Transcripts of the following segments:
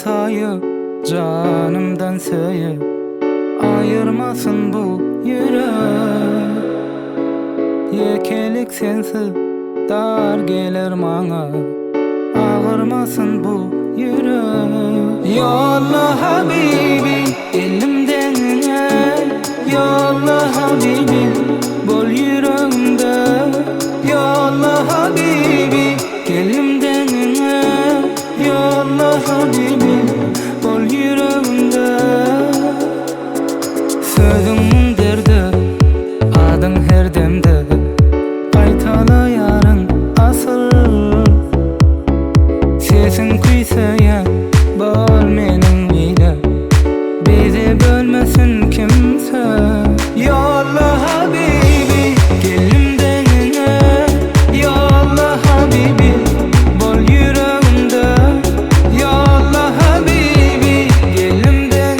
sayı, canımdan söyü, ayırmasın bu yürek. Yekelik sensiz dar gelir maňa, ağırmasın bu yürek. Yolla habibi, elimden yolla habibi, bol yüreğimde. Yolla habibi, elimden yolla habibi, bol yüreğimde. Sözüm derdi, adın her demde, qaytalayarın asıl. Sesin kuysayan bol menin ile, bizi bölmesin kimse. Yolla habibi, elimden yolla habibi, bol yüreğimde. Yolla habibi, elimden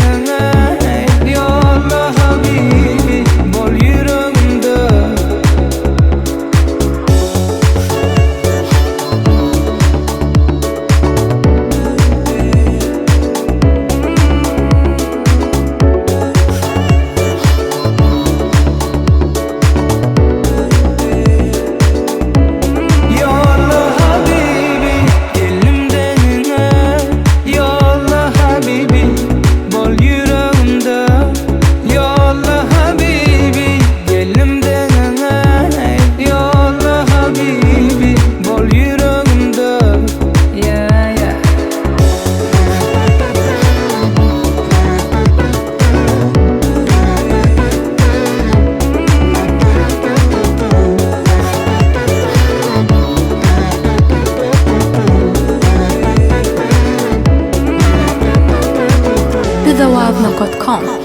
yolla habibi, bol yüreğimde. TheWildNote.com